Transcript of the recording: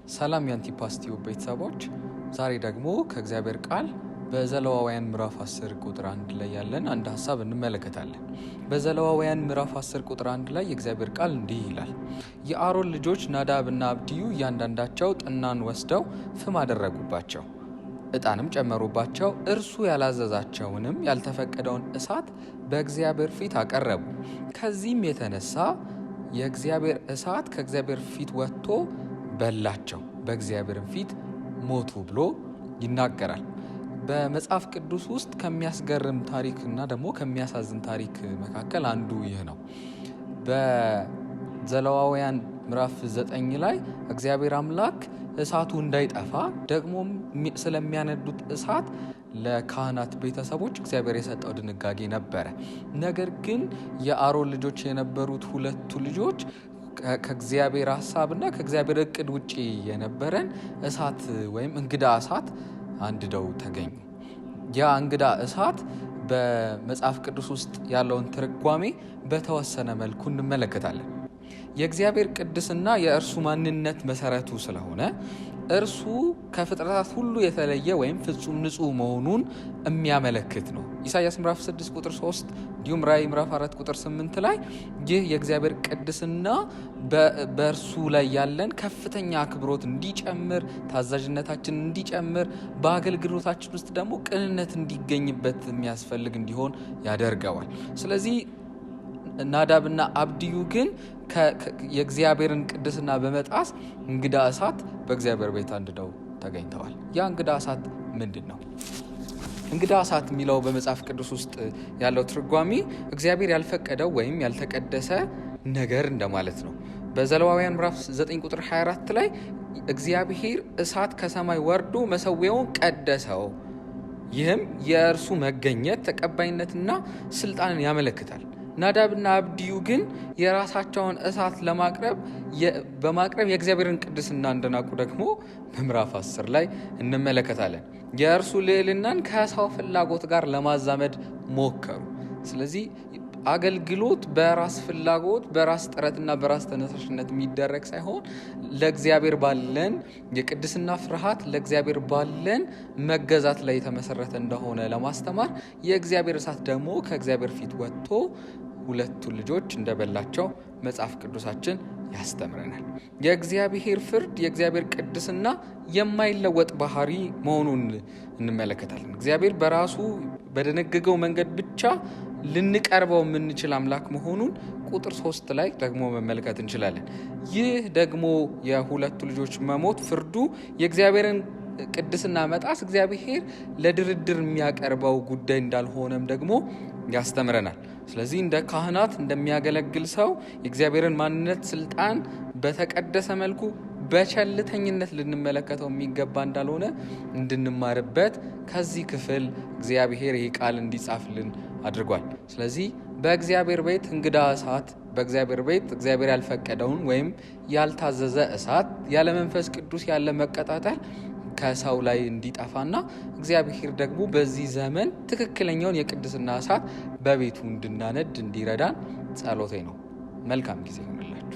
ሰላም ያንቲፓስቲው ቤተሰቦች ዛሬ ደግሞ ከእግዚአብሔር ቃል በዘሌዋውያን ምዕራፍ 10 ቁጥር 1 ላይ ያለን አንድ ሐሳብ እንመለከታለን። በዘሌዋውያን ምዕራፍ 10 ቁጥር 1 ላይ የእግዚአብሔር ቃል እንዲህ ይላል፣ የአሮን ልጆች ናዳብና አብድዩ እያንዳንዳቸው ጥናን ወስደው ፍም አደረጉባቸው፣ ዕጣንም ጨመሩባቸው፣ እርሱ ያላዘዛቸውንም ያልተፈቀደውን እሳት በእግዚአብሔር ፊት አቀረቡ። ከዚህም የተነሳ የእግዚአብሔር እሳት ከእግዚአብሔር ፊት ወጥቶ በላቸው፣ በእግዚአብሔር ፊት ሞቱ ብሎ ይናገራል። በመጽሐፍ ቅዱስ ውስጥ ከሚያስገርም ታሪክና ደግሞ ከሚያሳዝን ታሪክ መካከል አንዱ ይህ ነው። በዘሌዋውያን ምዕራፍ 9 ላይ እግዚአብሔር አምላክ እሳቱ እንዳይጠፋ ደግሞም ስለሚያነዱት እሳት ለካህናት ቤተሰቦች እግዚአብሔር የሰጠው ድንጋጌ ነበረ። ነገር ግን የአሮን ልጆች የነበሩት ሁለቱ ልጆች ከእግዚአብሔር ሐሳብና ከእግዚአብሔር እቅድ ውጪ የነበረን እሳት ወይም እንግዳ እሳት አንድደው ተገኙ። ያ እንግዳ እሳት በመጽሐፍ ቅዱስ ውስጥ ያለውን ትርጓሜ በተወሰነ መልኩ እንመለከታለን። የእግዚአብሔር ቅድስና የእርሱ ማንነት መሰረቱ ስለሆነ እርሱ ከፍጥረታት ሁሉ የተለየ ወይም ፍጹም ንጹህ መሆኑን የሚያመለክት ነው። ኢሳይያስ ምዕራፍ 6 ቁጥር 3 እንዲሁም ራእይ ምዕራፍ 4 ቁጥር 8 ላይ ይህ የእግዚአብሔር ቅድስና በእርሱ ላይ ያለን ከፍተኛ አክብሮት እንዲጨምር፣ ታዛዥነታችን እንዲጨምር፣ በአገልግሎታችን ውስጥ ደግሞ ቅንነት እንዲገኝበት የሚያስፈልግ እንዲሆን ያደርገዋል። ስለዚህ ናዳብና አብድዩ ግን የእግዚአብሔርን ቅድስና በመጣስ እንግዳ እሳት በእግዚአብሔር ቤት አንድደው ተገኝተዋል። ያ እንግዳ እሳት ምንድን ነው? እንግዳ እሳት የሚለው በመጽሐፍ ቅዱስ ውስጥ ያለው ትርጓሜ እግዚአብሔር ያልፈቀደው ወይም ያልተቀደሰ ነገር እንደማለት ነው። በዘሌዋውያን ምዕራፍ 9 ቁጥር 24 ላይ እግዚአብሔር እሳት ከሰማይ ወርዶ መሠዊያውን ቀደሰው፣ ይህም የእርሱ መገኘት ተቀባይነትና ስልጣንን ያመለክታል። ናዳብና አብድዩ ግን የራሳቸውን እሳት በማቅረብ የእግዚአብሔርን ቅድስና እንደናቁ ደግሞ በምዕራፍ 10 ላይ እንመለከታለን። የእርሱ ልዕልናን ከሰው ፍላጎት ጋር ለማዛመድ ሞከሩ። ስለዚህ አገልግሎት በራስ ፍላጎት፣ በራስ ጥረትና በራስ ተነሳሽነት የሚደረግ ሳይሆን ለእግዚአብሔር ባለን የቅድስና ፍርሃት፣ ለእግዚአብሔር ባለን መገዛት ላይ የተመሰረተ እንደሆነ ለማስተማር የእግዚአብሔር እሳት ደግሞ ከእግዚአብሔር ፊት ወጥቶ ሁለቱ ልጆች እንደበላቸው መጽሐፍ ቅዱሳችን ያስተምረናል። የእግዚአብሔር ፍርድ፣ የእግዚአብሔር ቅድስና የማይለወጥ ባህሪ መሆኑን እንመለከታለን። እግዚአብሔር በራሱ በደነገገው መንገድ ብቻ ልንቀርበው የምንችል አምላክ መሆኑን ቁጥር 3 ላይ ደግሞ መመልከት እንችላለን። ይህ ደግሞ የሁለቱ ልጆች መሞት ፍርዱ የእግዚአብሔርን ቅድስና መጣስ እግዚአብሔር ለድርድር የሚያቀርበው ጉዳይ እንዳልሆነም ደግሞ ያስተምረናል። ስለዚህ እንደ ካህናት እንደሚያገለግል ሰው የእግዚአብሔርን ማንነት፣ ስልጣን በተቀደሰ መልኩ በቸልተኝነት ልንመለከተው የሚገባ እንዳልሆነ እንድንማርበት ከዚህ ክፍል እግዚአብሔር ይህ ቃል እንዲጻፍልን አድርጓል። ስለዚህ በእግዚአብሔር ቤት እንግዳ እሳት፣ በእግዚአብሔር ቤት እግዚአብሔር ያልፈቀደውን ወይም ያልታዘዘ እሳት፣ ያለ መንፈስ ቅዱስ ያለ መቀጣጠል ከሰው ላይ እንዲጠፋና እግዚአብሔር ደግሞ በዚህ ዘመን ትክክለኛውን የቅድስና እሳት በቤቱ እንድናነድ እንዲረዳን ጸሎቴ ነው። መልካም ጊዜ ይሁንልን።